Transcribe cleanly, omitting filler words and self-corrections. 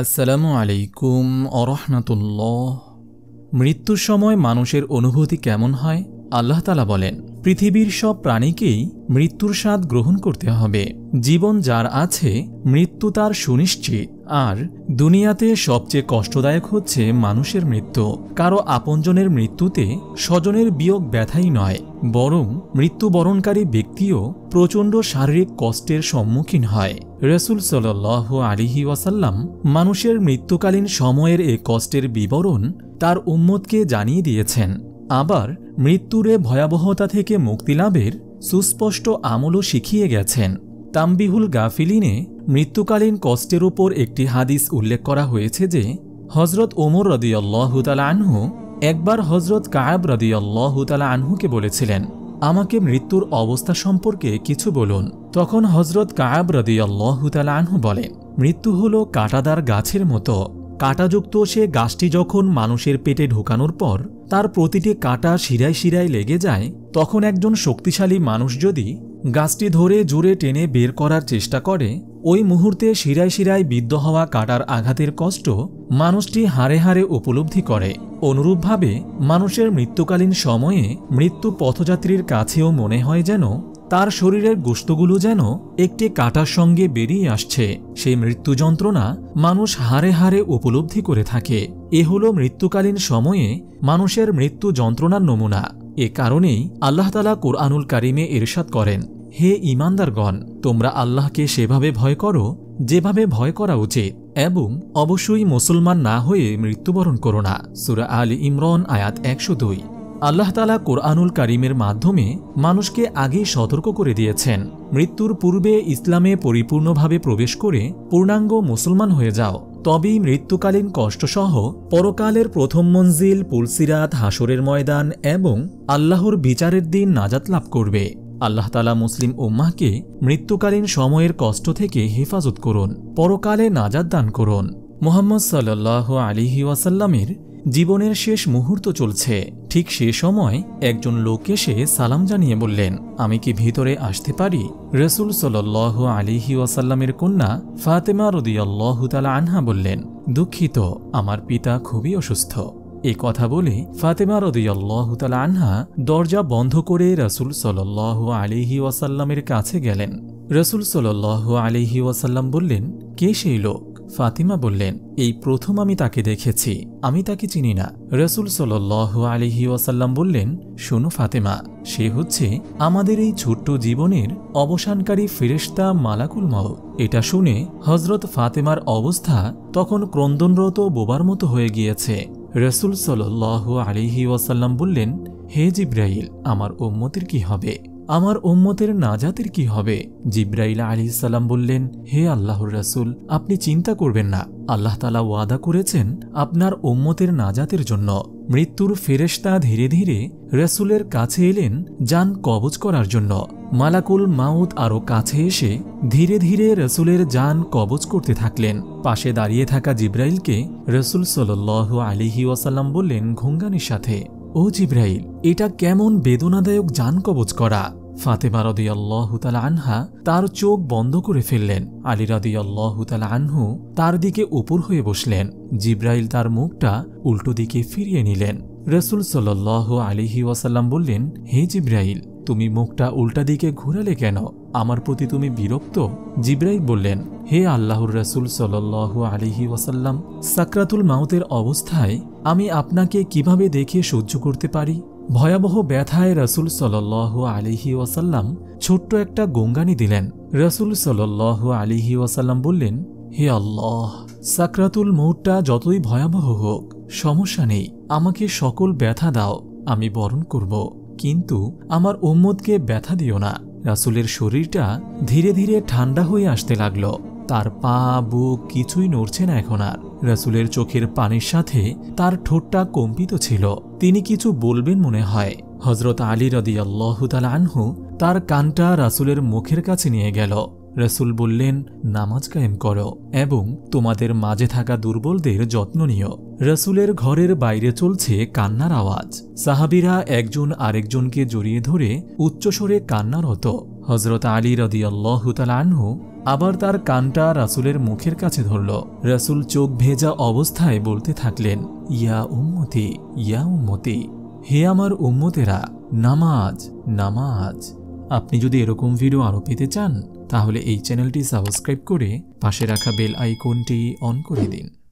আসসালামু আলাইকুম আরহামাতুল্লাহ। মৃত্যুর সময় মানুষের অনুভূতি কেমন হয়? আল্লাহ তাআলা বলেন, পৃথিবীর সব প্রাণীকেই মৃত্যুর স্বাদ গ্রহণ করতে হবে। জীবন যার আছে, মৃত্যু তার সুনিশ্চিত। আর দুনিয়াতে সবচেয়ে কষ্টদায়ক হচ্ছে মানুষের মৃত্যু। কারো আপনজনের মৃত্যুতে স্বজনের বিয়োগ ব্যথাই নয়, বরং মৃত্যুবরণকারী ব্যক্তিও প্রচণ্ড শারীরিক কষ্টের সম্মুখীন হয়। রাসূল সাল্লাল্লাহু আলাইহি ওয়াসাল্লাম মানুষের মৃত্যুকালীন সময়ের এ কষ্টের বিবরণ তার উম্মতকে জানিয়ে দিয়েছেন। আবার মৃত্যুর ভয়াবহতা থেকে মুক্তিলাভের সুস্পষ্ট আমলও শিখিয়ে গেছেন। তাম্বিহুল গাফিলিনে মৃত্যুকালীন কষ্টের উপর একটি হাদিস উল্লেখ করা হয়েছে যে, হযরত ওমর রাদিয়াল্লাহু তাআলা আনহু একবার হযরত কাব রাদিয়াল্লাহু তাআলা আনহুকে বলেছিলেন, আমাকে মৃত্যুর অবস্থা সম্পর্কে কিছু বলুন। তখন হযরত কাব রাদিয়াল্লাহু তাআলা আনহু বলেন, মৃত্যু হলো কাঁটাদার গাছের মতো। কাঁটাযুক্ত সে গাছটি যখন মানুষের পেটে ঢোকানোর পর তার প্রতিটি কাঁটা শিরায় শিরায় লেগে যায়, তখন একজন শক্তিশালী মানুষ যদি গাছটি ধরে জোরে টেনে বের করার চেষ্টা করে, ওই মুহূর্তে শিরায় শিরায় বিদ্ধ হওয়া কাঁটার আঘাতের কষ্ট মানুষটি হাড়ে হাড়ে উপলব্ধি করে। অনুরূপভাবে মানুষের মৃত্যুকালীন সময়ে মৃত্যু পথযাত্রীর কাছেও মনে হয় যেন তার শরীরের গোশতগুলো যেন একটি কাঁটার সঙ্গে বেরিয়ে আসছে। সেই মৃত্যু যন্ত্রণা মানুষ হাড়ে হাড়ে উপলব্ধি করে থাকে। এ হলো মৃত্যুকালীন সময়ে মানুষের মৃত্যু যন্ত্রণার নমুনা। এ কারণেই আল্লাহ তাআলা কুরআনুল কারীমে ইরশাদ করেন, হে ঈমানদারগণ, তোমরা আল্লাহকে সেভাবে ভয় করো যেভাবে ভয় করা উচিত, এবং অবশ্যই মুসলমান না হয়ে মৃত্যুবরণ করো না। সূরা আলী ইমরান আয়াত 102। আল্লাহ তাআলা কুরআনুল কারীমের মাধ্যমে মানুষকে আগেই সতর্ক করে দিয়েছেন, মৃত্যুর পূর্বে ইসলামে পরিপূর্ণভাবে প্রবেশ করে পূর্ণাঙ্গ মুসলমান হয়ে যাও, তবেই মৃত্যুকালীন কষ্টসহ পরকালের প্রথম মঞ্জিল পুলসিরাত, হাসরের ময়দান এবং আল্লাহর বিচারের দিন নাজাত লাভ করবে। আল্লাহ তাআলা মুসলিম উম্মাহকে মৃত্যুকালীন সময়ের কষ্ট থেকে হেফাজত করুন, পরকালে নাজাত দান করুন। মুহাম্মদ সাল্লাল্লাহু আলাইহি ওয়াসাল্লামের জীবনের শেষ মুহূর্ত চলছে। ঠিক সে সময় একজন লোক এসে সালাম জানিয়ে বললেন, আমি কি ভিতরে আসতে পারি? রাসূল সাল্লাল্লাহু আলাইহি ওয়াসাল্লামের কন্যা ফাতেমা রাদিয়াল্লাহু তাআলা আনহা বললেন, দুঃখিত, আমার পিতা খুবই অসুস্থ। এই কথা বলে ফাতেমা রাদিয়াল্লাহু তাআলা আনহা দরজা বন্ধ করে রাসূল সাল্লাল্লাহু আলাইহি ওয়াসাল্লামের কাছে গেলেন। রাসূল সাল্লাল্লাহু আলাইহি ওয়াসাল্লাম বললেন, কে সেই লোক? ফাতিমা বললেন, এই প্রথম আমি তাকে দেখেছি, আমি তাকে চিনি না। রাসূল সাল্লাল্লাহু আলাইহি ওয়াসাল্লাম বললেন, শোনো ফাতেমা, সে হচ্ছে আমাদের এই ছোট্ট জীবনের অবসানকারী ফেরেশতা মালাকুল মউত। এটা শুনে হযরত ফাতেমার অবস্থা তখন ক্রন্দনরত বোবার মতো হয়ে গিয়েছে। রাসূল সাল্লাল্লাহু আলাইহি ওয়াসাল্লাম বললেন, হে জিবরাইল, আমার উম্মতের কি হবে? আমার উম্মতের নাজাতের কি হবে? জিবরাইল আলাইহিস সালাম বললেন, হে আল্লাহর রাসূল, আপনি চিন্তা করবেন না, আল্লাহ তাআলা ওয়াদা করেছেন আপনার উম্মতের নাজাতের জন্য। মৃত্যুর ফেরেশতা ধীরে ধীরে রাসূলের কাছে এলেন জান কবজ করার জন্য। মালাকুল মাউত আরো কাছে এসে ধীরে ধীরে রাসূলের জান কবজ করতে থাকলেন। পাশে দাঁড়িয়ে থাকা জিবরাইলকে রাসূল সাল্লাল্লাহু আলাইহি ওয়াসাল্লাম বললেন ঘুঙ্গানির সাথে, ও জিবরাইল, এটা কেমন বেদনাদায়ক জান কবজ করা। ফাতেমা রাদিয়াল্লাহু তাআলা আনহা তার চোখ বন্ধ করে ফেললেন। আলী রাদিয়াল্লাহু তাআলা আনহু তার দিকে উপর হয়ে বসলেন। জিবরাইল তার মুখটা উল্টো দিকে ফিরিয়ে নিলেন। রাসূল সাল্লাল্লাহু আলাইহি ওয়াসাল্লাম বললেন, হে জিবরাইল, তুমি মুখটা উল্টা দিকে ঘোরালে কেন? আমার প্রতি তুমি বিরক্ত? জিবরাইল বললেন, হে আল্লাহর রাসূল সাল্লাল্লাহু আলাইহি ওয়াসাল্লাম, সাকরাতুল মাউতের অবস্থায় আমি আপনাকে কিভাবে দেখে সহ্য করতে পারি? ভয়াবহ ব্যথায় রাসূল সাল্লাল্লাহু আলাইহি ওয়াসাল্লাম ছোট্ট একটা গোঙ্গানি দিলেন। রাসূল সাল্লাল্লাহু আলাইহি ওয়াসাল্লাম বললেন, হে আল্লাহ, সাকরাতুল মউতটা যতই ভয়াবহ হোক সমস্যা নেই, আমাকে সকল ব্যথা দাও, আমি বরণ করব, কিন্তু আমার উম্মতকে ব্যথা দিও না। রাসূলের শরীরটা ধীরে ধীরে ঠান্ডা হয়ে আসতে লাগলো। তার পা, বুক কিছুই নড়ছে না এখন আর। রাসূলের চোখের পানির সাথে তার ঠোঁটটা কম্পিত ছিল। তিনি কিছু বলবেন মনে হয়। হযরত আলী রাদিয়াল্লাহু তাআলা আনহু তার কানটা রাসূলের মুখের কাছে নিয়ে গেল। রাসূল বললেন, নামাজ কায়েম করো এবং তোমাদের মাঝে থাকা দুর্বলদের যত্ন নিও। রাসূলের ঘরের বাইরে চলছে কান্নার আওয়াজ। সাহাবীরা একজন আরেকজনকে জড়িয়ে ধরে উচ্চস্বরে কান্নারত। হযরত আলী রাদিয়াল্লাহু তাআলা আনহু আবার তার কানটা রাসূলের মুখের কাছে ধরল। রাসূল চোখ ভেজা অবস্থায় বলতে থাকলেন, ইয়া উম্মতি, ইয়া উম্মতি, হে আমার উম্মতেরা, নামাজ, নামাজ। আপনি যদি এরকম ভিডিও আরও পেতে চান তাহলে এই চ্যানেলটি সাবস্ক্রাইব করে পাশে রাখা বেল আইকনটি অন করে দিন।